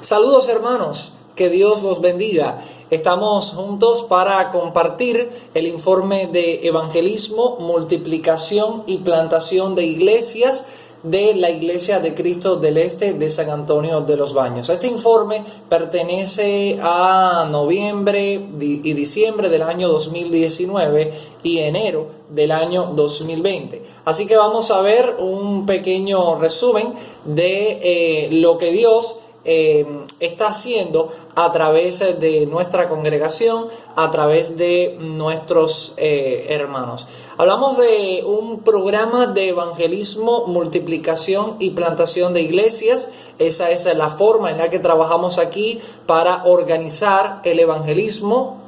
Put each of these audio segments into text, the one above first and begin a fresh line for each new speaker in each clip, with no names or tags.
Saludos hermanos, que Dios los bendiga. Estamos juntos para compartir el informe de evangelismo, multiplicación y plantación de iglesias de la Iglesia de Cristo del Este de San Antonio de los Baños. Este informe pertenece a noviembre y diciembre del año 2019 y enero del año 2020. Así que vamos a ver un pequeño resumen de lo que Dios está haciendo a través de nuestra congregación, a través de nuestros hermanos. Hablamos de un programa de evangelismo, multiplicación y plantación de iglesias. Esa es la forma en la que trabajamos aquí para organizar el evangelismo,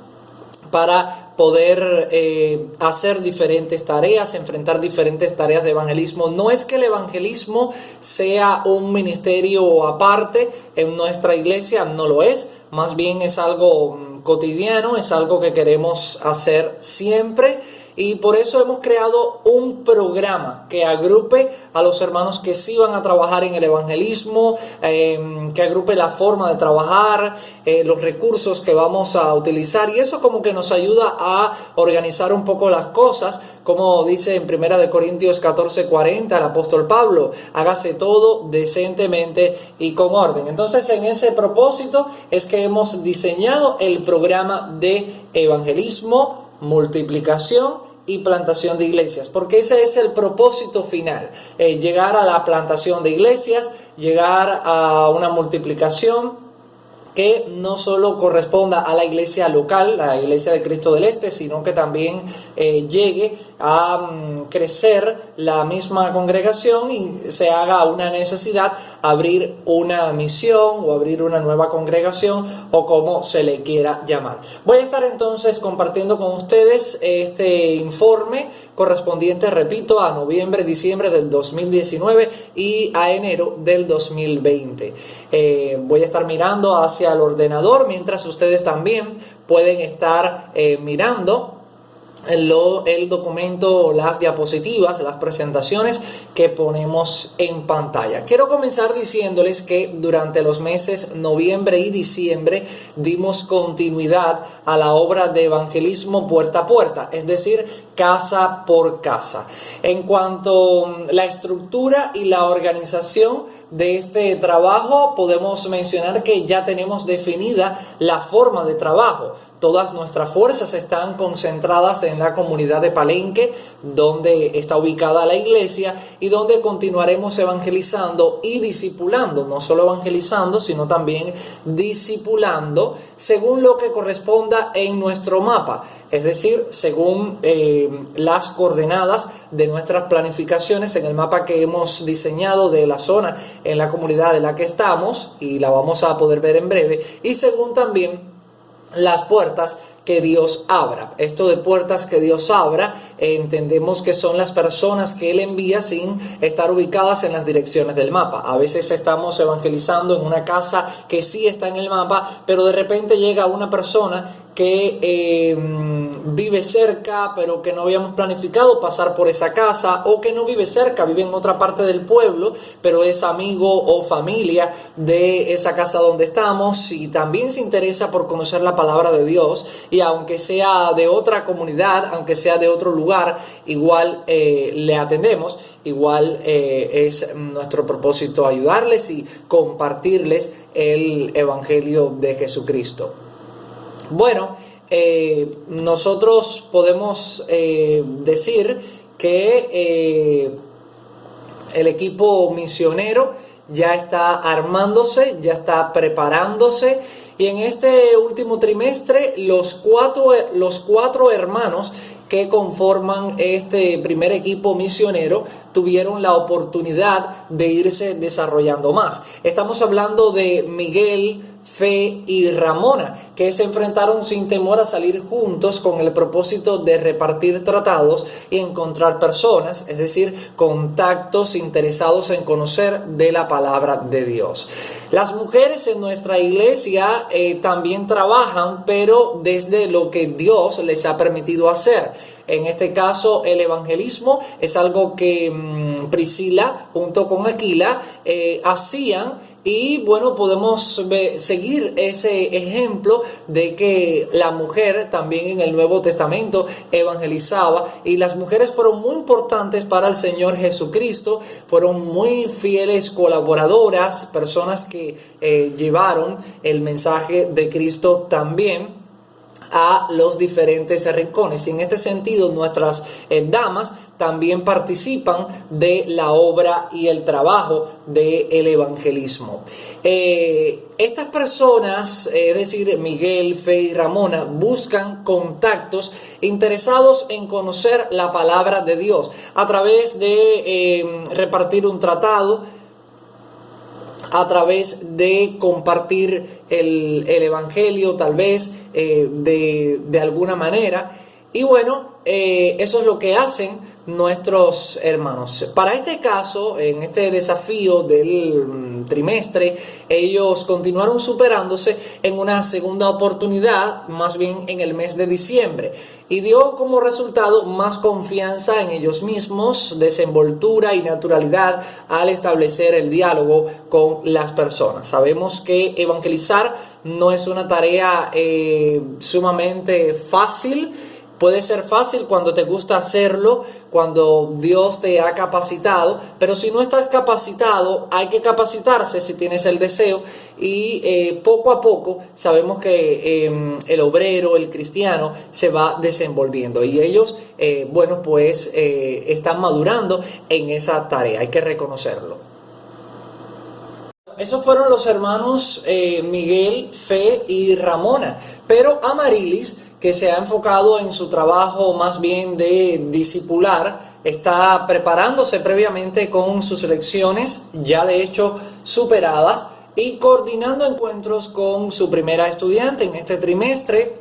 para poder hacer diferentes tareas, enfrentar diferentes tareas de evangelismo. No es que el evangelismo sea un ministerio aparte en nuestra iglesia, no lo es. Más bien es algo cotidiano, es algo que queremos hacer siempre. Y por eso hemos creado un programa que agrupe a los hermanos que sí van a trabajar en el evangelismo, que agrupe la forma de trabajar, los recursos que vamos a utilizar. Y eso como que nos ayuda a organizar un poco las cosas. Como dice en 1 Corintios 14:40 el apóstol Pablo, hágase todo decentemente y con orden. Entonces en ese propósito es que hemos diseñado el programa de evangelismo, multiplicación y plantación de iglesias, porque ese es el propósito final, llegar a la plantación de iglesias, llegar a una multiplicación que no solo corresponda a la iglesia local, la Iglesia de Cristo del Este, sino que también llegue a crecer la misma congregación y se haga una necesidad abrir una misión o abrir una nueva congregación o como se le quiera llamar. Voy a estar entonces compartiendo con ustedes este informe correspondiente, repito, a noviembre, diciembre del 2019 y a enero del 2020. Voy a estar mirando hacia el ordenador mientras ustedes también pueden estar mirando el documento, las diapositivas, las presentaciones que ponemos en pantalla. Quiero comenzar diciéndoles que durante los meses noviembre y diciembre dimos continuidad a la obra de evangelismo puerta a puerta, es decir, casa por casa. En cuanto a la estructura y la organización de este trabajo, podemos mencionar que ya tenemos definida la forma de trabajo. Todas nuestras fuerzas están concentradas en la comunidad de Palenque, donde está ubicada la iglesia y donde continuaremos evangelizando y discipulando, no solo evangelizando, sino también discipulando según lo que corresponda en nuestro mapa, es decir, según las coordenadas de nuestras planificaciones en el mapa que hemos diseñado de la zona en la comunidad en la que estamos, y la vamos a poder ver en breve, y según también las puertas que Dios abra. Esto de puertas que Dios abra, entendemos que son las personas que Él envía sin estar ubicadas en las direcciones del mapa. A veces estamos evangelizando en una casa que sí está en el mapa, pero de repente llega una persona que vive cerca, pero que no habíamos planificado pasar por esa casa, o que no vive cerca, vive en otra parte del pueblo, pero es amigo o familia de esa casa donde estamos y también se interesa por conocer la palabra de Dios, y aunque sea de otra comunidad, aunque sea de otro lugar, igual le atendemos. Igual es nuestro propósito ayudarles y compartirles el Evangelio de Jesucristo. Bueno, nosotros podemos decir que el equipo misionero ya está armándose, ya está preparándose, y en este último trimestre los cuatro hermanos que conforman este primer equipo misionero tuvieron la oportunidad de irse desarrollando más. Estamos hablando de Miguel, Fe y Ramona, que se enfrentaron sin temor a salir juntos con el propósito de repartir tratados y encontrar personas, es decir, contactos interesados en conocer de la palabra de Dios. Las mujeres en nuestra iglesia también trabajan, pero desde lo que Dios les ha permitido hacer. En este caso, el evangelismo es algo que Priscila junto con Aquila hacían Y bueno, podemos seguir ese ejemplo de que la mujer también en el Nuevo Testamento evangelizaba, y las mujeres fueron muy importantes para el Señor Jesucristo, fueron muy fieles colaboradoras, personas que llevaron el mensaje de Cristo también a los diferentes rincones. Y en este sentido, nuestras damas también participan de la obra y el trabajo del evangelismo. Estas personas, es decir, Miguel, Fe y Ramona, buscan contactos interesados en conocer la palabra de Dios a través de repartir un tratado, a través de compartir el evangelio, tal vez de alguna manera. Y bueno, eso es lo que hacen nuestros hermanos. Para este caso, en este desafío del trimestre, ellos continuaron superándose en una segunda oportunidad, más bien en el mes de diciembre, y dio como resultado más confianza en ellos mismos, desenvoltura y naturalidad al establecer el diálogo con las personas. Sabemos que evangelizar no es una tarea sumamente fácil. Puede ser fácil cuando te gusta hacerlo, cuando Dios te ha capacitado, pero si no estás capacitado, hay que capacitarse si tienes el deseo, y poco a poco sabemos que el obrero, el cristiano, se va desenvolviendo, y ellos, bueno, pues están madurando en esa tarea, hay que reconocerlo. Esos fueron los hermanos Miguel, Fe y Ramona, pero Amarilis, que se ha enfocado en su trabajo más bien de discipular, está preparándose previamente con sus lecciones, ya de hecho superadas, y coordinando encuentros con su primera estudiante en este trimestre,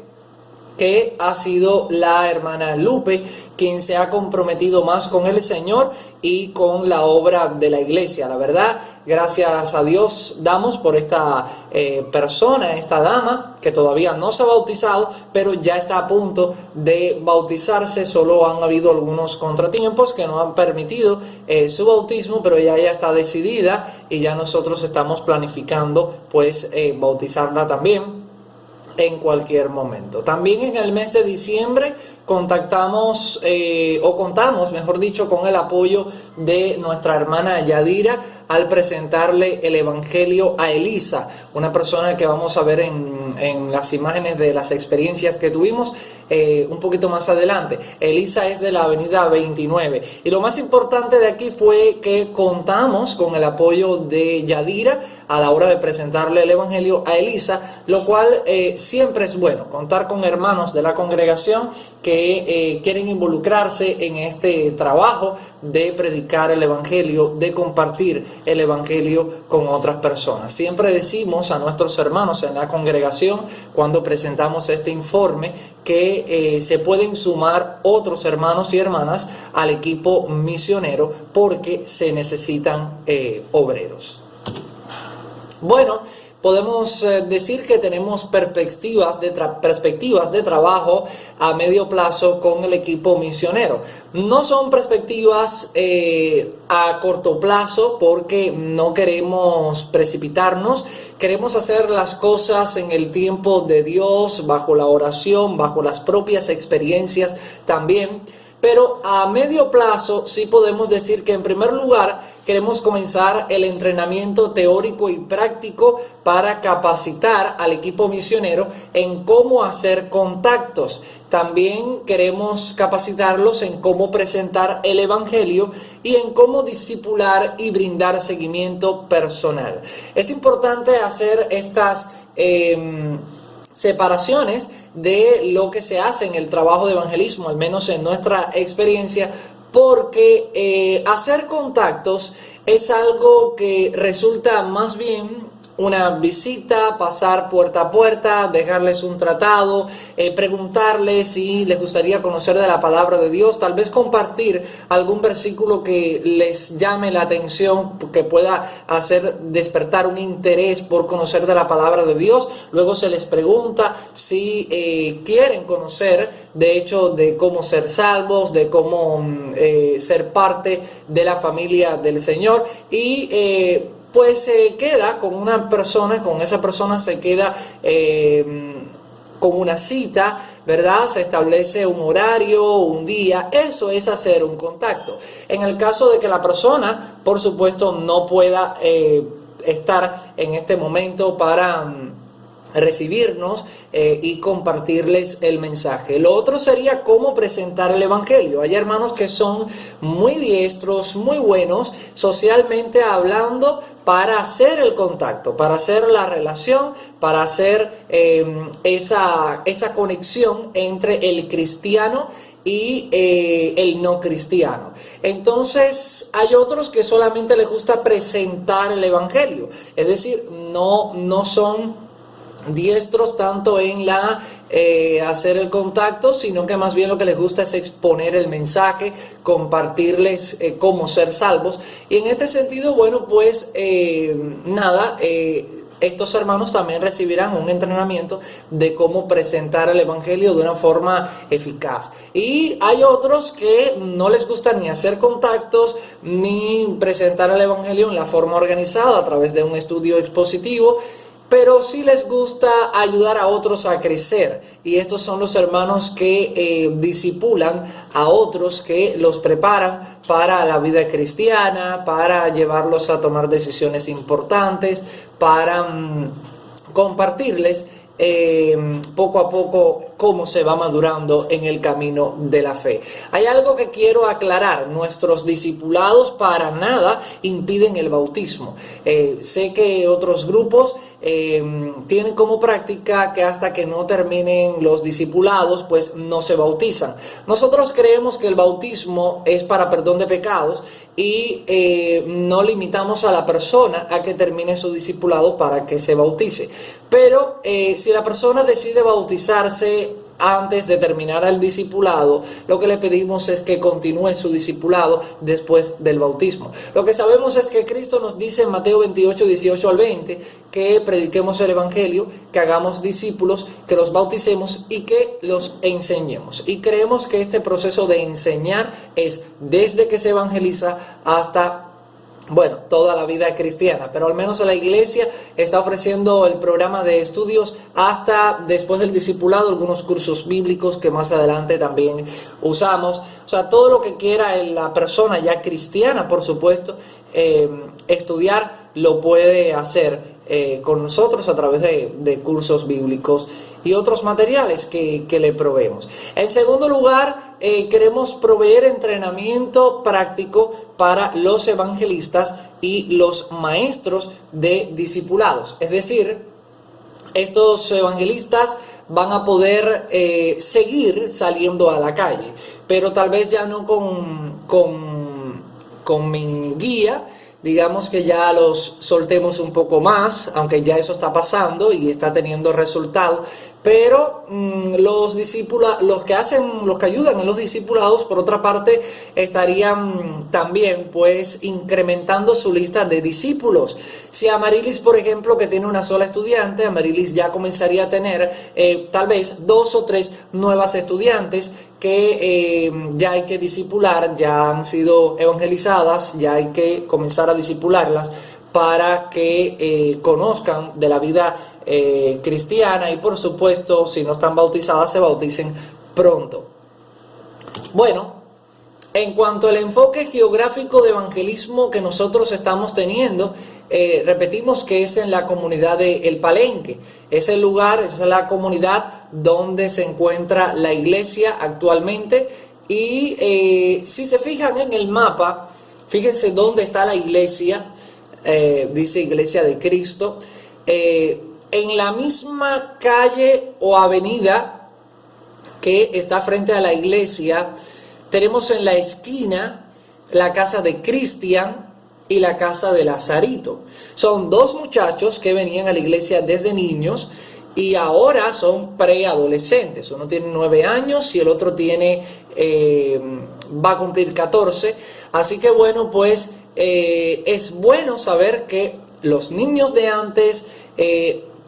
que ha sido la hermana Lupe, quien se ha comprometido más con el Señor y con la obra de la iglesia. La verdad, gracias a Dios damos por esta persona, esta dama, que todavía no se ha bautizado, pero ya está a punto de bautizarse. Solo han habido algunos contratiempos que no han permitido su bautismo, pero ya está decidida, y ya nosotros estamos planificando pues bautizarla también en cualquier momento. También en el mes de diciembre contamos, mejor dicho, con el apoyo de nuestra hermana Yadira al presentarle el evangelio a Elisa, una persona que vamos a ver en las imágenes de las experiencias que tuvimos un poquito más adelante. Elisa es de la avenida 29, y lo más importante de aquí fue que contamos con el apoyo de Yadira a la hora de presentarle el evangelio a Elisa, lo cual siempre es bueno, contar con hermanos de la congregación que quieren involucrarse en este trabajo de predicar el evangelio, de compartir el evangelio con otras personas. Siempre decimos a nuestros hermanos en la congregación, cuando presentamos este informe, que se pueden sumar otros hermanos y hermanas al equipo misionero, porque se necesitan obreros. Bueno, podemos decir que tenemos perspectivas de trabajo a medio plazo con el equipo misionero. No son perspectivas a corto plazo, porque no queremos precipitarnos. Queremos hacer las cosas en el tiempo de Dios, bajo la oración, bajo las propias experiencias también. Pero a medio plazo sí podemos decir que, en primer lugar, queremos comenzar el entrenamiento teórico y práctico para capacitar al equipo misionero en cómo hacer contactos. También queremos capacitarlos en cómo presentar el evangelio y en cómo discipular y brindar seguimiento personal. Es importante hacer estas separaciones de lo que se hace en el trabajo de evangelismo, al menos en nuestra experiencia, porque hacer contactos es algo que resulta más bien una visita, pasar puerta a puerta, dejarles un tratado, preguntarles si les gustaría conocer de la palabra de Dios, tal vez compartir algún versículo que les llame la atención, que pueda hacer despertar un interés por conocer de la palabra de Dios. Luego se les pregunta si quieren conocer, de hecho, de cómo ser salvos, de cómo ser parte de la familia del Señor, y pues se queda con una persona, con esa persona se queda con una cita, ¿verdad? Se establece un horario, un día, eso es hacer un contacto. En el caso de que la persona, por supuesto, no pueda estar en este momento para recibirnos y compartirles el mensaje. Lo otro sería cómo presentar el evangelio. Hay hermanos que son muy diestros, muy buenos socialmente hablando para hacer el contacto, para hacer la relación, para hacer esa conexión entre el cristiano y el no cristiano. Entonces hay otros que solamente les gusta presentar el evangelio, es decir, no son diestros tanto en hacer el contacto, sino que más bien lo que les gusta es exponer el mensaje, compartirles cómo ser salvos. Y en este sentido, bueno, pues estos hermanos también recibirán un entrenamiento de cómo presentar el evangelio de una forma eficaz. Y hay otros que no les gusta ni hacer contactos ni presentar el evangelio en la forma organizada a través de un estudio expositivo, pero sí les gusta ayudar a otros a crecer. Y estos son los hermanos que discipulan a otros, que los preparan para la vida cristiana, para llevarlos a tomar decisiones importantes, para compartirles poco a poco cómo se va madurando en el camino de la fe. Hay algo que quiero aclarar: nuestros discipulados para nada impiden el bautismo. Sé que otros grupos tienen como práctica que hasta que no terminen los discipulados pues no se bautizan. Nosotros creemos que el bautismo es para perdón de pecados y no limitamos a la persona a que termine su discipulado para que se bautice. Pero si la persona decide bautizarse antes de terminar el discipulado, lo que le pedimos es que continúe su discipulado después del bautismo. Lo que sabemos es que Cristo nos dice en Mateo 28, 18 al 20, que prediquemos el evangelio, que hagamos discípulos, que los bauticemos y que los enseñemos. Y creemos que este proceso de enseñar es desde que se evangeliza hasta toda la vida cristiana, pero al menos la iglesia está ofreciendo el programa de estudios hasta después del discipulado, algunos cursos bíblicos que más adelante también usamos. O sea, todo lo que quiera la persona ya cristiana, por supuesto, estudiar, lo puede hacer con nosotros a través de cursos bíblicos y otros materiales que le proveemos. En segundo lugar, queremos proveer entrenamiento práctico para los evangelistas y los maestros de discipulados. Es decir, estos evangelistas van a poder seguir saliendo a la calle, pero tal vez ya no con mi guía. Digamos que ya los soltemos un poco más, aunque ya eso está pasando y está teniendo resultado. Pero los discípulos, los que ayudan en los discipulados, por otra parte, estarían también pues incrementando su lista de discípulos. Si Amarilis, por ejemplo, que tiene una sola estudiante, Amarilis ya comenzaría a tener tal vez 2 o 3 nuevas estudiantes que ya hay que discipular, ya han sido evangelizadas, ya hay que comenzar a discipularlas para que conozcan de la vida cristiana y, por supuesto, si no están bautizadas, se bauticen pronto. Bueno, en cuanto al enfoque geográfico de evangelismo que nosotros estamos teniendo, repetimos que es en la comunidad de El Palenque. Es el lugar, es la comunidad donde se encuentra la iglesia actualmente. Y si se fijan en el mapa, fíjense dónde está la iglesia. Dice Iglesia de Cristo. En la misma calle o avenida que está frente a la iglesia, tenemos en la esquina la casa de Cristian y la casa de Lazarito. Son 2 muchachos que venían a la iglesia desde niños y ahora son preadolescentes. Uno tiene 9 años y el otro va a cumplir 14. Así que pues es bueno saber que los niños de antes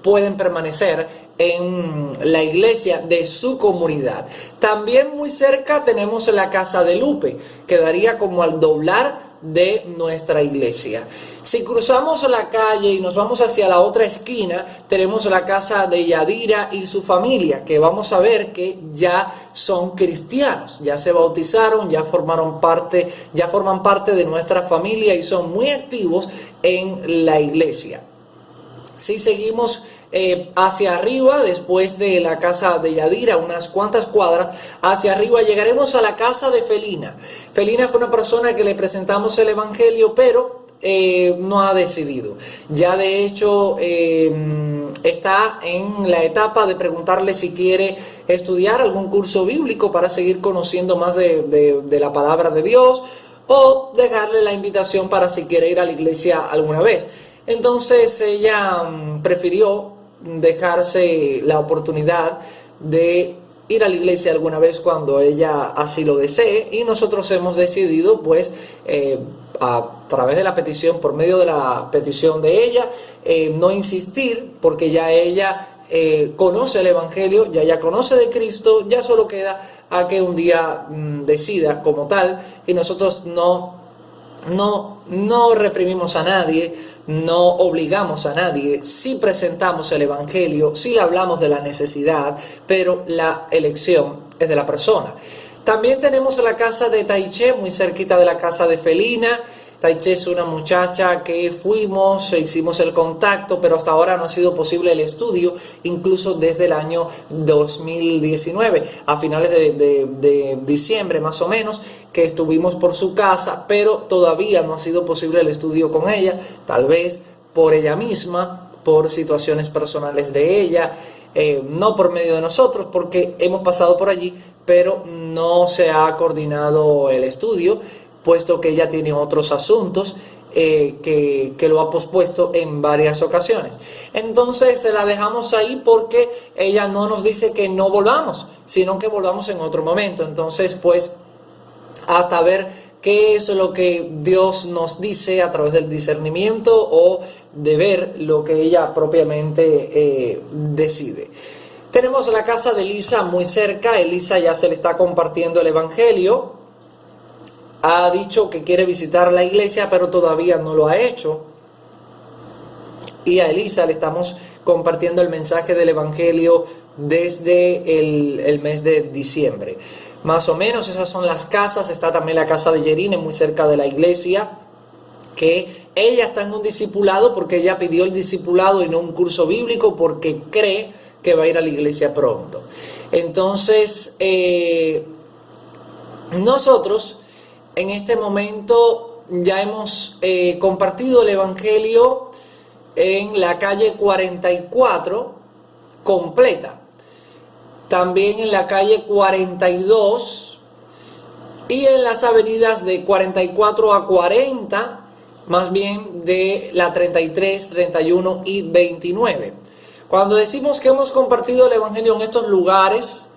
pueden permanecer en la iglesia de su comunidad. También muy cerca tenemos la casa de Lupe, quedaría como al doblar de nuestra iglesia. Si cruzamos la calle y nos vamos hacia la otra esquina, tenemos la casa de Yadira y su familia, que vamos a ver que ya son cristianos, ya se bautizaron, ya forman parte de nuestra familia y son muy activos en la iglesia. Si seguimos hacia arriba, después de la casa de Yadira, unas cuantas cuadras hacia arriba, llegaremos a la casa de Felina. Felina fue una persona que le presentamos el evangelio, pero no ha decidido. Ya de hecho está en la etapa de preguntarle si quiere estudiar algún curso bíblico para seguir conociendo más de la palabra de Dios, o dejarle la invitación para si quiere ir a la iglesia alguna vez. Entonces ella prefirió dejarse la oportunidad de ir a la iglesia alguna vez cuando ella así lo desee, y nosotros hemos decidido pues a través de la petición, por medio de la petición de ella, no insistir, porque ya ella conoce el evangelio, ya ella conoce de Cristo, ya solo queda a que un día decida como tal, y nosotros no reprimimos a nadie, no obligamos a nadie, sí presentamos el evangelio, sí le hablamos de la necesidad, pero la elección es de la persona. También tenemos la casa de Taiche, muy cerquita de la casa de Felina. Taiche es una muchacha que fuimos e hicimos el contacto, pero hasta ahora no ha sido posible el estudio, incluso desde el año 2019, a finales de diciembre más o menos, que estuvimos por su casa, pero todavía no ha sido posible el estudio con ella, tal vez por ella misma, por situaciones personales de ella, no por medio de nosotros, porque hemos pasado por allí, pero no se ha coordinado el estudio, puesto que ella tiene otros asuntos que lo ha pospuesto en varias ocasiones. Entonces se la dejamos ahí porque ella no nos dice que no volvamos, sino que volvamos en otro momento. Entonces, pues, hasta ver qué es lo que Dios nos dice a través del discernimiento o de ver lo que ella propiamente decide. Tenemos la casa de Elisa muy cerca. Elisa ya se le está compartiendo el evangelio. Ha dicho que quiere visitar la iglesia, pero todavía no lo ha hecho. Y a Elisa le estamos compartiendo el mensaje del evangelio desde el mes de diciembre. Más o menos esas son las casas. Está también la casa de Yerine, muy cerca de la iglesia, que ella está en un discipulado porque ella pidió el discipulado y no un curso bíblico, porque cree que va a ir a la iglesia pronto. Entonces, nosotros en este momento ya hemos compartido el evangelio en la calle 44 completa, también en la calle 42 y en las avenidas de 44 a 40, más bien de la 33, 31 y 29. Cuando decimos que hemos compartido el evangelio en estos lugares,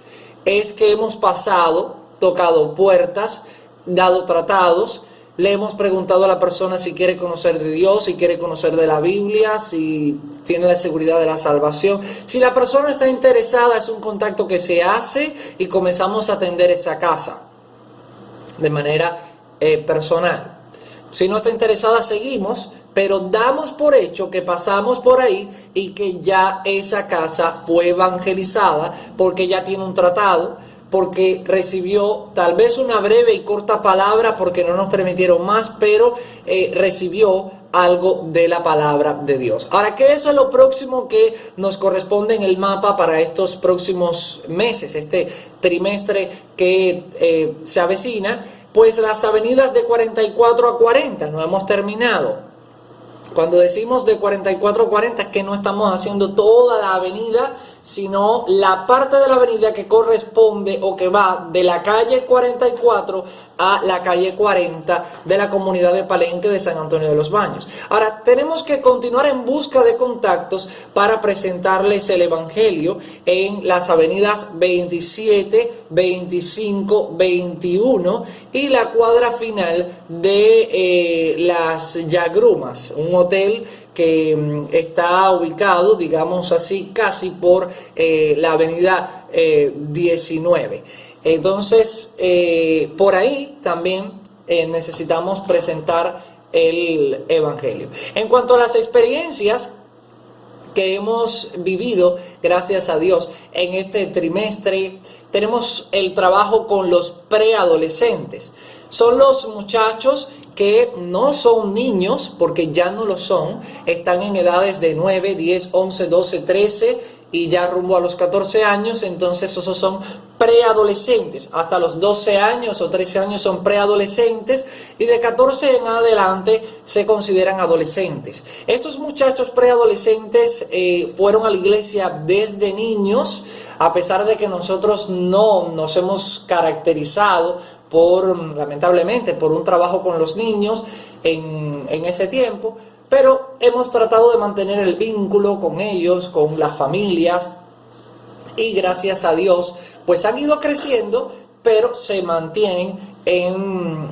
es que hemos pasado, tocado puertas, dado tratados, le hemos preguntado a la persona si quiere conocer de Dios, si quiere conocer de la Biblia, si tiene la seguridad de la salvación. Si la persona está interesada, es un contacto que se hace y comenzamos a atender esa casa de manera personal. Si no está interesada, seguimos, pero damos por hecho que pasamos por ahí y que ya esa casa fue evangelizada porque ya tiene un tratado, porque recibió tal vez una breve y corta palabra porque no nos permitieron más, pero recibió algo de la palabra de Dios. Ahora, ¿qué es lo próximo que nos corresponde en el mapa para estos próximos meses, este trimestre que se avecina? Pues las avenidas de 44 a 40, no hemos terminado. Cuando decimos de 44 a 40 es que no estamos haciendo toda la avenida, sino la parte de la avenida que corresponde o que va de la calle 44 a la calle 40 de la comunidad de Palenque de San Antonio de los Baños. Ahora, tenemos que continuar en busca de contactos para presentarles el evangelio en las avenidas 27, 25, 21 y la cuadra final de las Yagrumas, un hotel que está ubicado, digamos así, casi por la avenida 19. Entonces, por ahí también necesitamos presentar el Evangelio. En cuanto a las experiencias que hemos vivido, gracias a Dios, en este trimestre, tenemos el trabajo con los preadolescentes. Son los muchachos que no son niños, porque ya no lo son, están en edades de 9, 10, 11, 12, 13 y ya rumbo a los 14 años, entonces esos son preadolescentes. Hasta los 12 años o 13 años son preadolescentes y de 14 en adelante se consideran adolescentes. Estos muchachos preadolescentes fueron a la iglesia desde niños, a pesar de que nosotros no nos hemos caracterizado lamentablemente, por un trabajo con los niños en ese tiempo, pero hemos tratado de mantener el vínculo con ellos, con las familias, y gracias a Dios, pues han ido creciendo, pero se mantienen en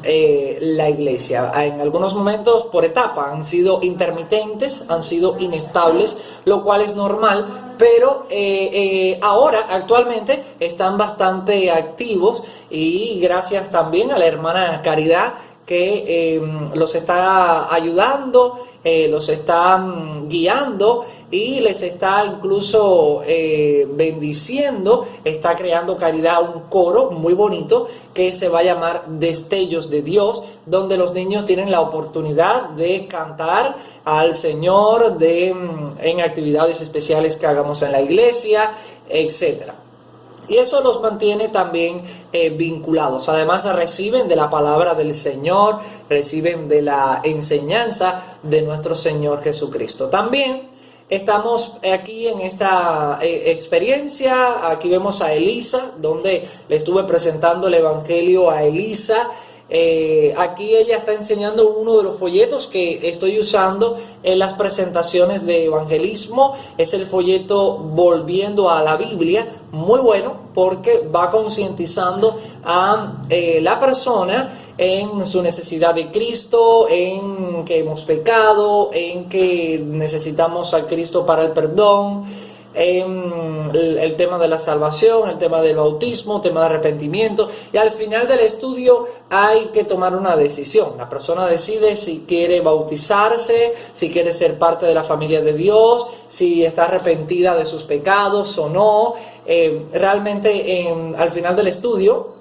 la iglesia. En algunos momentos por etapa han sido intermitentes, han sido inestables, lo cual es normal, pero ahora actualmente están bastante activos, y gracias también a la hermana Caridad que los está ayudando, los está guiando y les está incluso bendiciendo. Está creando Caridad un coro muy bonito que se va a llamar Destellos de Dios, donde los niños tienen la oportunidad de cantar al Señor en actividades especiales que hagamos en la iglesia, etcétera. Y eso los mantiene también vinculados. Además reciben de la palabra del Señor, reciben de la enseñanza de nuestro Señor Jesucristo. También estamos aquí en esta experiencia. Aquí vemos a Elisa, donde le estuve presentando el Evangelio a Elisa. Aquí ella está enseñando uno de los folletos que estoy usando en las presentaciones de evangelismo. Es el folleto Volviendo a la Biblia, muy bueno porque va concientizando a la persona en su necesidad de Cristo, en que hemos pecado, en que necesitamos a Cristo para el perdón, el tema de la salvación, el tema del bautismo, el tema de arrepentimiento, y al final del estudio hay que tomar una decisión. La persona decide si quiere bautizarse, si quiere ser parte de la familia de Dios, si está arrepentida de sus pecados o no. Realmente al final del estudio,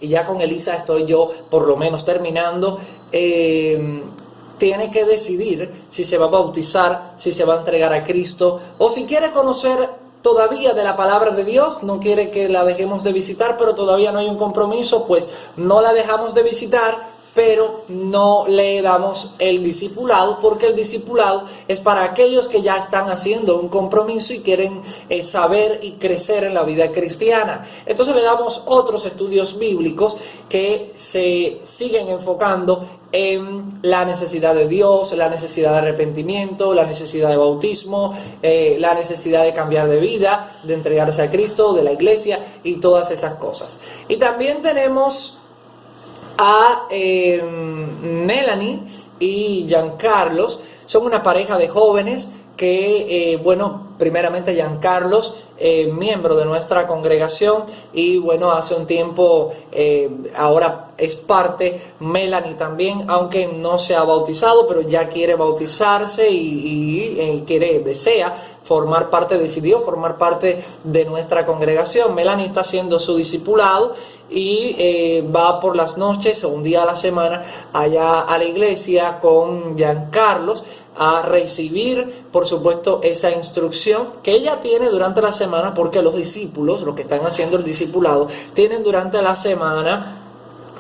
y ya con Elisa estoy yo por lo menos terminando, tiene que decidir si se va a bautizar, si se va a entregar a Cristo, o si quiere conocer todavía de la palabra de Dios. No quiere que la dejemos de visitar, pero todavía no hay un compromiso, pues no la dejamos de visitar, pero no le damos el discipulado, porque el discipulado es para aquellos que ya están haciendo un compromiso y quieren saber y crecer en la vida cristiana. Entonces le damos otros estudios bíblicos que se siguen enfocando en la necesidad de Dios, la necesidad de arrepentimiento, la necesidad de bautismo, la necesidad de cambiar de vida, de entregarse a Cristo, de la iglesia y todas esas cosas. Y también tenemos a Melanie y Giancarlos. Son una pareja de jóvenes que, primeramente Giancarlos, miembro de nuestra congregación, y hace un tiempo, ahora es parte. Melanie también, aunque no se ha bautizado, pero ya quiere bautizarse y desea formar parte, decidió formar parte de nuestra congregación. Melanie está haciendo su discipulado y va por las noches o un día a la semana allá a la iglesia con Giancarlos a recibir, por supuesto, esa instrucción que ella tiene durante la semana, porque los discípulos, los que están haciendo el discipulado, tienen durante la semana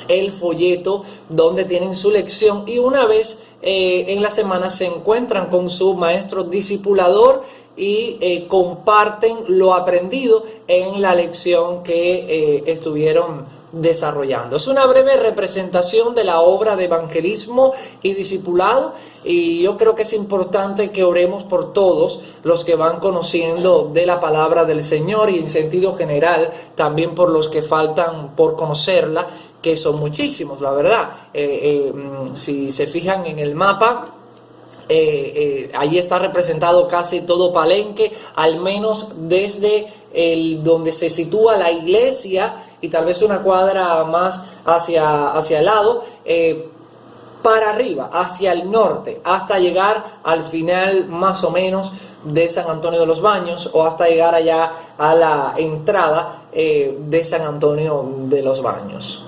el folleto donde tienen su lección, y una vez en la semana se encuentran con su maestro discipulador y comparten lo aprendido en la lección que estuvieron desarrollando. Es una breve representación de la obra de evangelismo y discipulado, y yo creo que es importante que oremos por todos los que van conociendo de la palabra del Señor, y en sentido general también por los que faltan por conocerla, que son muchísimos, la verdad. Si se fijan en el mapa, ahí está representado casi todo Palenque, al menos desde donde se sitúa la iglesia y tal vez una cuadra más hacia el lado, para arriba, hacia el norte, hasta llegar al final más o menos de San Antonio de los Baños, o hasta llegar allá a la entrada de San Antonio de los Baños.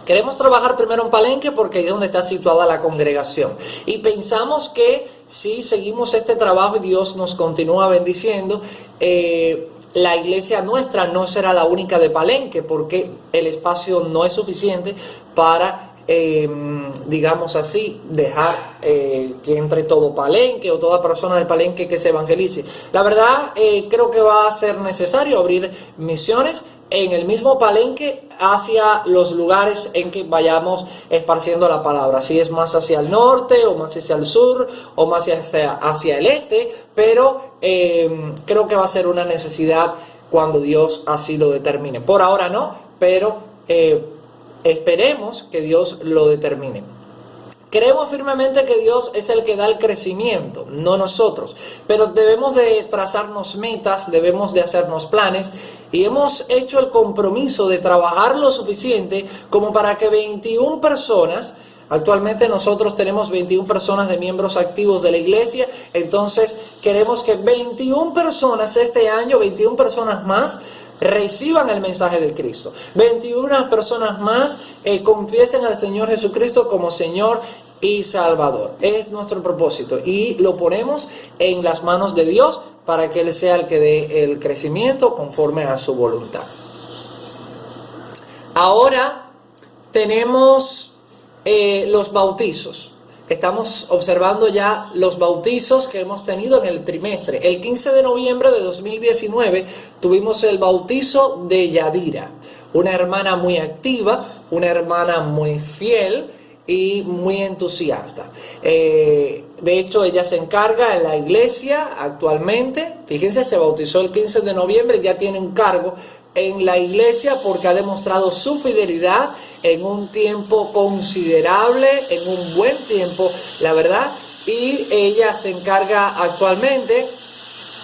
Queremos trabajar primero en Palenque porque ahí es donde está situada la congregación. Y pensamos que si seguimos este trabajo y Dios nos continúa bendiciendo, la iglesia nuestra no será la única de Palenque, porque el espacio no es suficiente para, digamos así, dejar que entre todo Palenque o toda persona del Palenque que se evangelice. La verdad, creo que va a ser necesario abrir misiones en el mismo Palenque hacia los lugares en que vayamos esparciendo la palabra, si es más hacia el norte o más hacia el sur o más hacia el este, pero creo que va a ser una necesidad cuando Dios así lo determine. Por ahora no, pero esperemos que Dios lo determine. Creemos firmemente que Dios es el que da el crecimiento, no nosotros, pero debemos de trazarnos metas, debemos de hacernos planes, y hemos hecho el compromiso de trabajar lo suficiente como para que 21 personas, actualmente nosotros tenemos 21 personas de miembros activos de la iglesia, entonces queremos que 21 personas este año, 21 personas más, reciban el mensaje de Cristo. 21 personas más confiesen al Señor Jesucristo como Señor y Salvador. Es nuestro propósito y lo ponemos en las manos de Dios para que Él sea el que dé el crecimiento conforme a su voluntad. Ahora tenemos los bautizos. Estamos observando ya los bautizos que hemos tenido en el trimestre. El 15 de noviembre de 2019 tuvimos el bautizo de Yadira, una hermana muy activa, una hermana muy fiel y muy entusiasta. De hecho, ella se encarga en la iglesia actualmente. Fíjense, se bautizó el 15 de noviembre y ya tiene un cargo en la iglesia porque ha demostrado su fidelidad en un tiempo considerable, en un buen tiempo, la verdad, y ella se encarga actualmente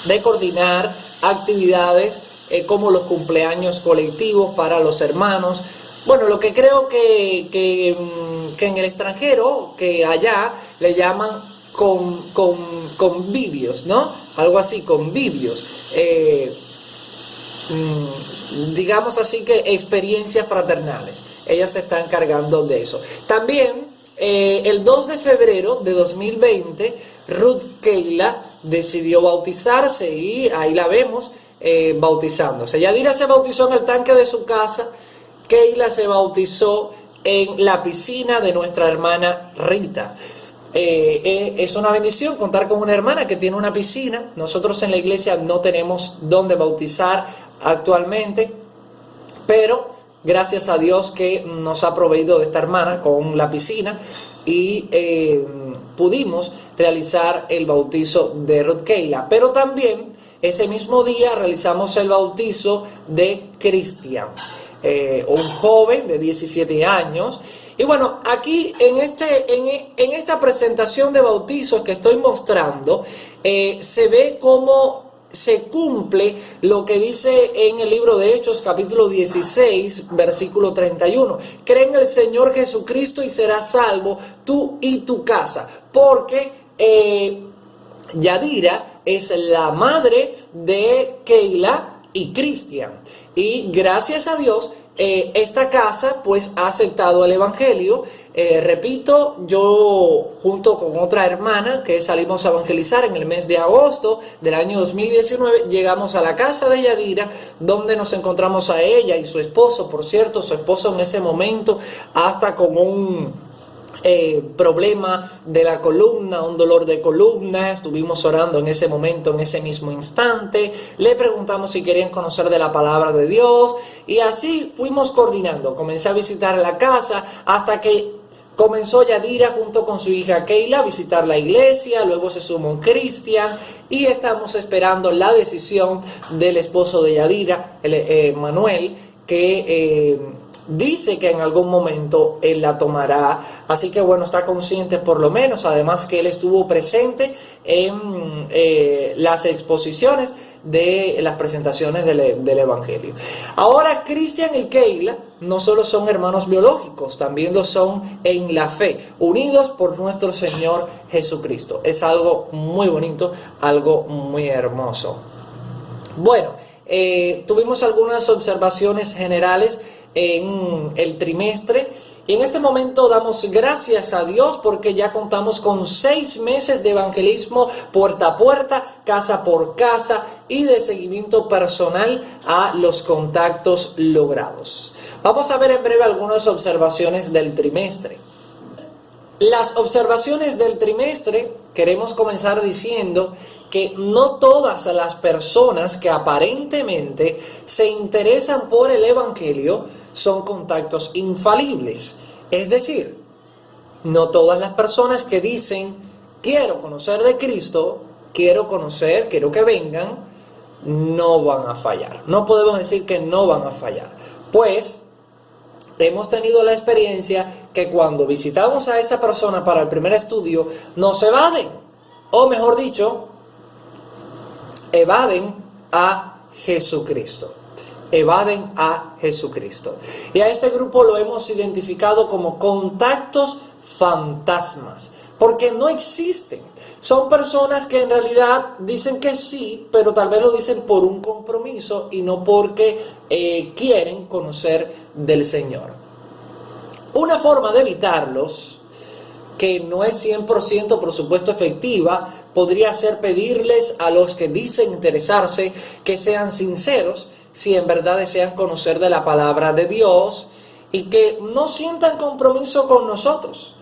de coordinar actividades como los cumpleaños colectivos para los hermanos. Bueno, lo que creo que en el extranjero, que allá le llaman convivios, ¿no? Algo así, convivios. Digamos así que experiencias fraternales. Ella se está encargando de eso. También el 2 de febrero de 2020 Ruth Keila decidió bautizarse y ahí la vemos bautizándose. Yadira se bautizó en el tanque de su casa. Keila se bautizó en la piscina de nuestra hermana Rita. Es una bendición contar con una hermana que tiene una piscina. Nosotros en la iglesia no tenemos dónde bautizar actualmente, pero gracias a Dios que nos ha proveído de esta hermana con la piscina y pudimos realizar el bautizo de Ruth Keila. Pero también ese mismo día realizamos el bautizo de Cristian, un joven de 17 años. Y bueno, aquí en esta presentación de bautizos que estoy mostrando, se ve cómo se cumple lo que dice en el libro de Hechos, capítulo 16, versículo 31. Cree en el Señor Jesucristo y serás salvo tú y tu casa. Porque Yadira es la madre de Keila y Cristian. Y gracias a Dios, esta casa pues ha aceptado el evangelio. Repito, yo junto con otra hermana que salimos a evangelizar en el mes de agosto del año 2019, llegamos a la casa de Yadira, donde nos encontramos a ella y su esposo. Por cierto, su esposo en ese momento hasta con un problema de la columna, un dolor de columna. Estuvimos orando en ese momento, en ese mismo instante. Le preguntamos si querían conocer de la palabra de Dios y así fuimos coordinando. Comencé a visitar la casa hasta que comenzó Yadira junto con su hija Keila a visitar la iglesia. Luego se sumó Cristian y estamos esperando la decisión del esposo de Yadira, Manuel, que dice que en algún momento él la tomará. Así que bueno, está consciente por lo menos. Además que él estuvo presente en las exposiciones de las presentaciones del Evangelio. Ahora, Cristian y Keila no solo son hermanos biológicos, también lo son en la fe, unidos por nuestro Señor Jesucristo. Es algo muy bonito, algo muy hermoso. Bueno, tuvimos algunas observaciones generales en el trimestre y en este momento damos gracias a Dios porque ya contamos con 6 meses de evangelismo puerta a puerta, casa por casa y de seguimiento personal a los contactos logrados. Vamos a ver en breve algunas observaciones del trimestre. Las observaciones del trimestre, queremos comenzar diciendo que no todas las personas que aparentemente se interesan por el Evangelio son contactos infalibles. Es decir, no todas las personas que dicen, quiero conocer de Cristo, quiero que vengan, no van a fallar. No podemos decir que no van a fallar. Pues, hemos tenido la experiencia que cuando visitamos a esa persona para el primer estudio, nos evaden, o mejor dicho, evaden a Jesucristo. Evaden a Jesucristo. Y a este grupo lo hemos identificado como contactos fantasmas, porque no existen. Son personas que en realidad dicen que sí, pero tal vez lo dicen por un compromiso y no porque quieren conocer del Señor. Una forma de evitarlos, que no es 100% por supuesto efectiva, podría ser pedirles a los que dicen interesarse que sean sinceros si en verdad desean conocer de la palabra de Dios y que no sientan compromiso con nosotros,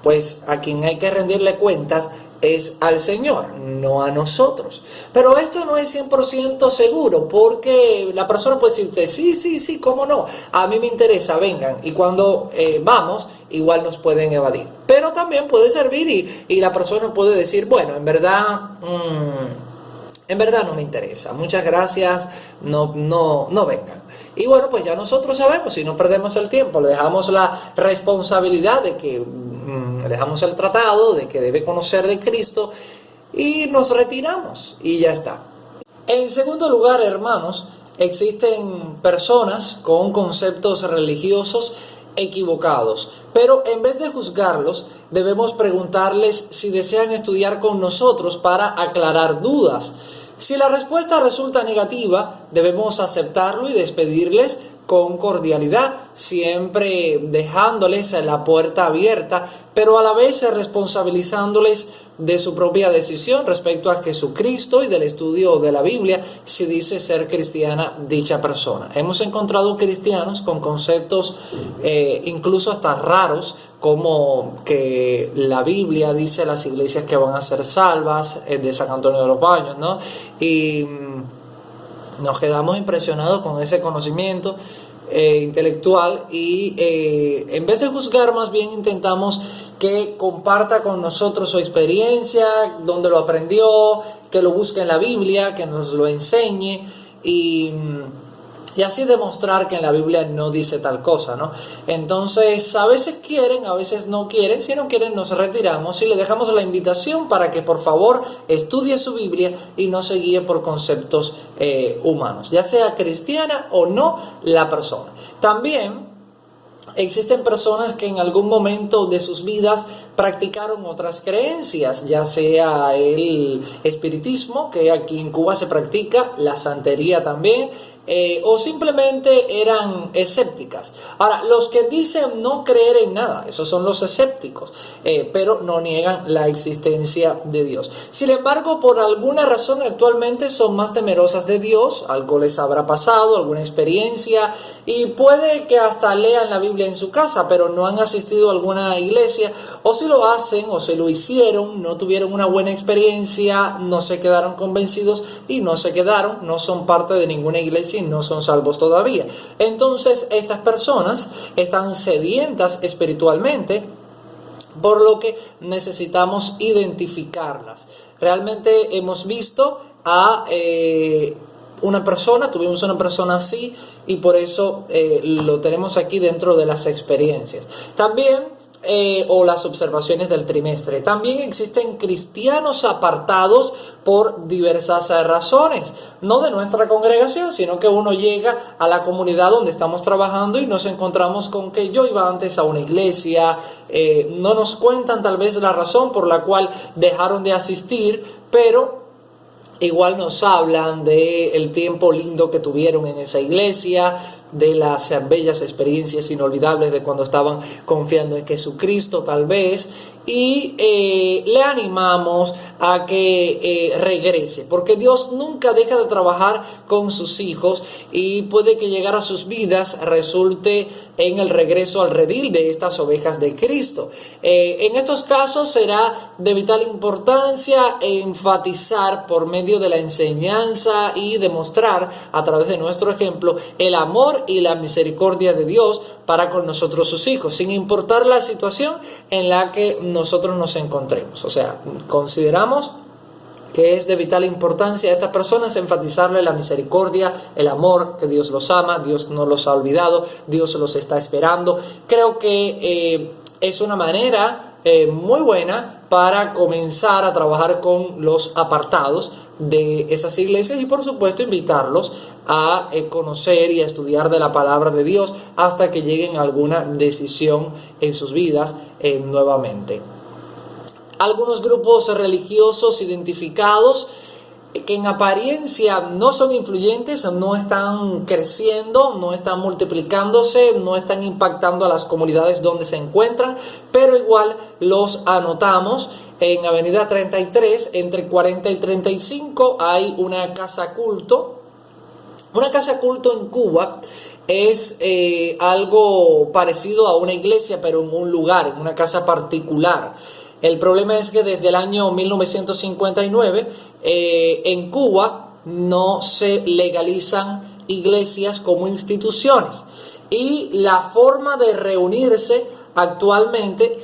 pues a quien hay que rendirle cuentas es al Señor, no a nosotros. Pero esto no es 100% seguro, porque la persona puede decirte, sí, cómo no, a mí me interesa, vengan, y cuando vamos, igual nos pueden evadir. Pero también puede servir y la persona puede decir, bueno, en verdad no me interesa, muchas gracias, no vengan. Y bueno, pues ya nosotros sabemos, si no perdemos el tiempo, le dejamos la responsabilidad de que le dejamos el tratado de que debe conocer de Cristo y nos retiramos y ya está. En segundo lugar, hermanos, existen personas con conceptos religiosos equivocados, pero en vez de juzgarlos, debemos preguntarles si desean estudiar con nosotros para aclarar dudas. Si la respuesta resulta negativa, debemos aceptarlo y despedirles con cordialidad, siempre dejándoles la puerta abierta, pero a la vez responsabilizándoles de su propia decisión respecto a Jesucristo y del estudio de la Biblia, si dice ser cristiana dicha persona. Hemos encontrado cristianos con conceptos incluso hasta raros, como que la Biblia dice las iglesias que van a ser salvas, de San Antonio de los Baños, ¿no? Y nos quedamos impresionados con ese conocimiento intelectual y en vez de juzgar, más bien intentamos que comparta con nosotros su experiencia, dónde lo aprendió, que lo busque en la Biblia, que nos lo enseñe y así demostrar que en la Biblia no dice tal cosa, ¿no? Entonces, a veces quieren, a veces no quieren. Si no quieren, nos retiramos y le dejamos la invitación para que por favor estudie su Biblia y no se guíe por conceptos humanos, ya sea cristiana o no la persona. También existen personas que en algún momento de sus vidas practicaron otras creencias, ya sea el espiritismo, que aquí en Cuba se practica, la santería también, o simplemente eran escépticas. Ahora, los que dicen no creer en nada, esos son los escépticos, pero no niegan la existencia de Dios. Sin embargo, por alguna razón actualmente son más temerosas de Dios, algo les habrá pasado, alguna experiencia, y puede que hasta lean la Biblia en su casa, pero no han asistido a alguna iglesia, o si lo hacen o se lo hicieron, no tuvieron una buena experiencia, no se quedaron convencidos y no son parte de ninguna iglesia y no son salvos todavía. Entonces estas personas están sedientas espiritualmente, por lo que necesitamos identificarlas. Realmente hemos visto a tuvimos una persona así y por eso lo tenemos aquí dentro de las experiencias. También o las observaciones del trimestre. También existen cristianos apartados por diversas razones, no de nuestra congregación, sino que uno llega a la comunidad donde estamos trabajando y nos encontramos con que yo iba antes a una iglesia, no nos cuentan tal vez la razón por la cual dejaron de asistir, pero igual nos hablan del tiempo lindo que tuvieron en esa iglesia, de las bellas experiencias inolvidables de cuando estaban confiando en Jesucristo tal vez, y le animamos a que regrese, porque Dios nunca deja de trabajar con sus hijos y puede que llegar a sus vidas resulte en el regreso al redil de estas ovejas de Cristo. En estos casos será de vital importancia enfatizar por medio de la enseñanza y demostrar a través de nuestro ejemplo el amor y la misericordia de Dios para con nosotros sus hijos, sin importar la situación en la que nosotros nos encontremos. O sea, consideramos que es de vital importancia a estas personas enfatizarle la misericordia, el amor, que Dios los ama, Dios no los ha olvidado, Dios los está esperando. Creo que es una manera muy buena para comenzar a trabajar con los apartados de esas iglesias y por supuesto invitarlos a conocer y a estudiar de la palabra de Dios hasta que lleguen a alguna decisión en sus vidas nuevamente. Algunos grupos religiosos identificados que en apariencia no son influyentes, no están creciendo, no están multiplicándose, no están impactando a las comunidades donde se encuentran, pero igual los anotamos. En Avenida 33, entre 40 y 35, hay una casa culto. Una casa culto en Cuba es algo parecido a una iglesia, pero en un lugar, en una casa particular. El problema es que desde el año 1959 en Cuba no se legalizan iglesias como instituciones y la forma de reunirse actualmente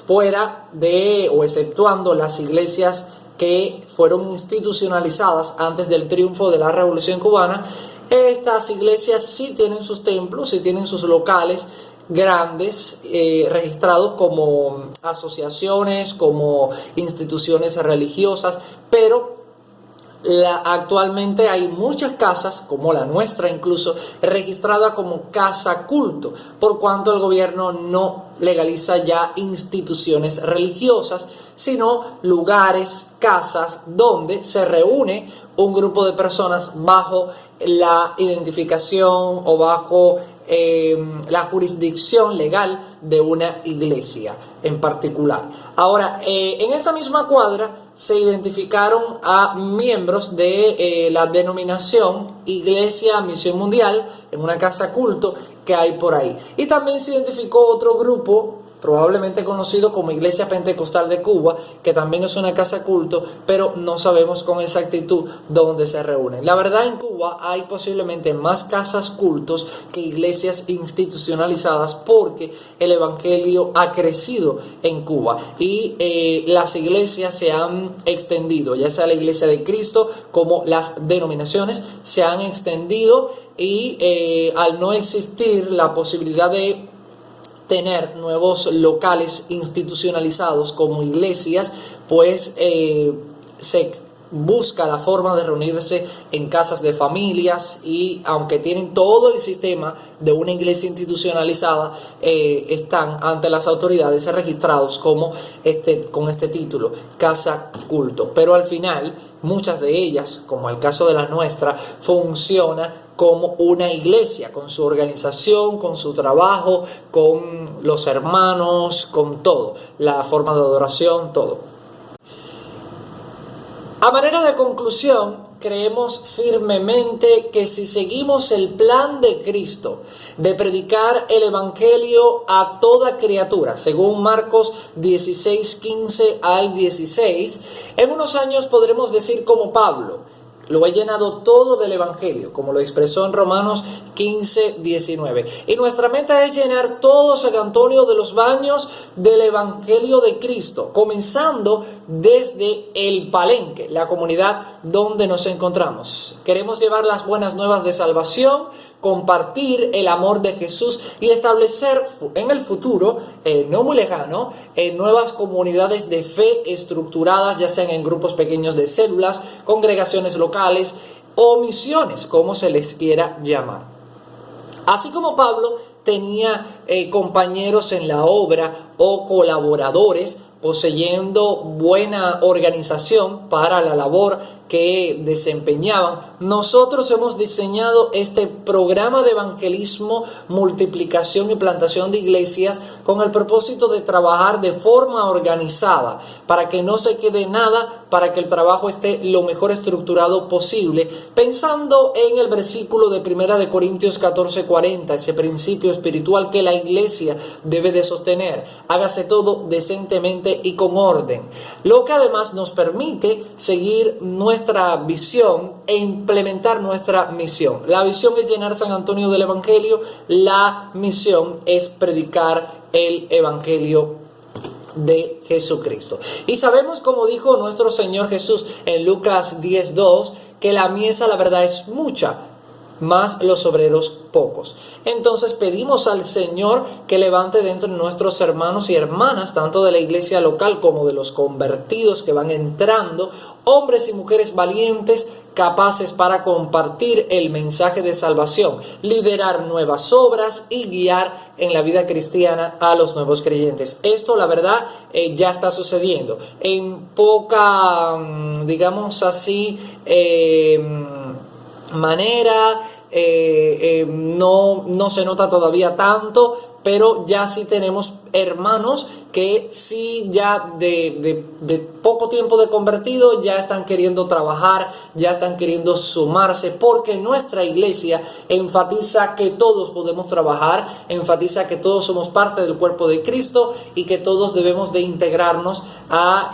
fuera de o exceptuando las iglesias que fueron institucionalizadas antes del triunfo de la Revolución Cubana, estas iglesias sí tienen sus templos, sí tienen sus locales grandes registrados como asociaciones, como instituciones religiosas, pero actualmente hay muchas casas, como la nuestra incluso, registrada como casa culto, por cuanto el gobierno no legaliza ya instituciones religiosas, sino lugares, casas, donde se reúne un grupo de personas bajo la identificación o bajo la jurisdicción legal de una iglesia en particular. Ahora, en esta misma cuadra se identificaron a miembros de la denominación Iglesia Misión Mundial en una casa culto que hay por ahí. Y también se identificó otro grupo, probablemente conocido como Iglesia Pentecostal de Cuba, que también es una casa culto, pero no sabemos con exactitud dónde se reúnen. La verdad, en Cuba hay posiblemente más casas cultos que iglesias institucionalizadas porque el evangelio ha crecido en Cuba y las iglesias se han extendido, ya sea la Iglesia de Cristo como las denominaciones se han extendido y al no existir la posibilidad de tener nuevos locales institucionalizados como iglesias, pues se busca la forma de reunirse en casas de familias y aunque tienen todo el sistema de una iglesia institucionalizada, están ante las autoridades registrados como con este título, casa culto. Pero al final, muchas de ellas, como el caso de la nuestra, funciona como una iglesia, con su organización, con su trabajo, con los hermanos, con todo, la forma de adoración, todo. A manera de conclusión, creemos firmemente que si seguimos el plan de Cristo de predicar el evangelio a toda criatura, según Marcos 16:15 al 16, en unos años podremos decir como Pablo: lo he llenado todo del evangelio, como lo expresó en Romanos 15:19. Y nuestra meta es llenar todo San Antonio de los baños del evangelio de Cristo, comenzando desde el Palenque, la comunidad donde nos encontramos. Queremos llevar las buenas nuevas de salvación compartir el amor de Jesús y establecer en el futuro, no muy lejano, nuevas comunidades de fe estructuradas, ya sean en grupos pequeños de células, congregaciones locales o misiones, como se les quiera llamar. Así como Pablo tenía compañeros en la obra o colaboradores, poseyendo buena organización para la labor que desempeñaban, nosotros hemos diseñado este programa de evangelismo, multiplicación y plantación de iglesias con el propósito de trabajar de forma organizada, para que no se quede nada, para que el trabajo esté lo mejor estructurado posible, pensando en el versículo de 1 Corintios 14:40, ese principio espiritual que la iglesia debe de sostener: hágase todo decentemente y con orden, lo que además nos permite seguir nuestra visión e implementar nuestra misión. La visión es llenar San Antonio del Evangelio, la misión es predicar el Evangelio de Jesucristo. Y sabemos, como dijo nuestro Señor Jesús en Lucas 10:2, que la mies, la verdad, es mucha, más los obreros pocos. Entonces pedimos al Señor que levante de entre nuestros hermanos y hermanas, tanto de la iglesia local como de los convertidos que van entrando, hombres y mujeres valientes, capaces para compartir el mensaje de salvación, liderar nuevas obras y guiar en la vida cristiana a los nuevos creyentes. Esto, la verdad, ya está sucediendo. En poca, digamos así, manera, no se nota todavía tanto, pero ya sí tenemos hermanos que sí ya de poco tiempo de convertido ya están queriendo trabajar, ya están queriendo sumarse, porque nuestra iglesia enfatiza que todos podemos trabajar, enfatiza que todos somos parte del cuerpo de Cristo y que todos debemos de integrarnos a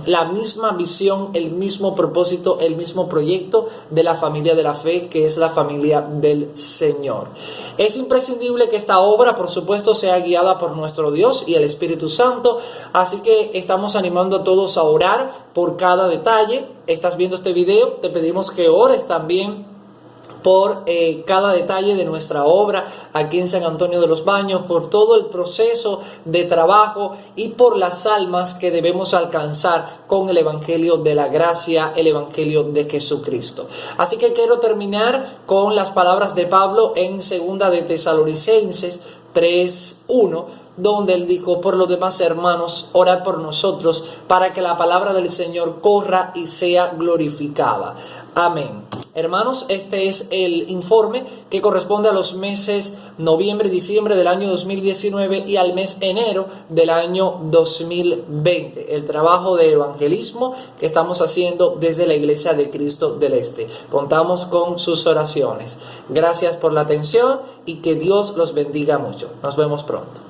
la misma visión, el mismo propósito, el mismo proyecto de la familia de la fe, que es la familia del Señor. Es imprescindible que esta obra, por supuesto, sea guiada por nuestro Dios y el Espíritu Santo, así que estamos animando a todos a orar por cada detalle. Estás viendo este video, te pedimos que ores también por cada detalle de nuestra obra aquí en San Antonio de los Baños, por todo el proceso de trabajo y por las almas que debemos alcanzar con el Evangelio de la gracia, el Evangelio de Jesucristo. Así que quiero terminar con las palabras de Pablo en 2 de Tesalonicenses 3:1, donde él dijo: por lo demás, hermanos, orad por nosotros para que la palabra del Señor corra y sea glorificada. Amén. Hermanos, este es el informe que corresponde a los meses noviembre y diciembre del año 2019 y al mes enero del año 2020. El trabajo de evangelismo que estamos haciendo desde la Iglesia de Cristo del Este. Contamos con sus oraciones. Gracias por la atención y que Dios los bendiga mucho. Nos vemos pronto.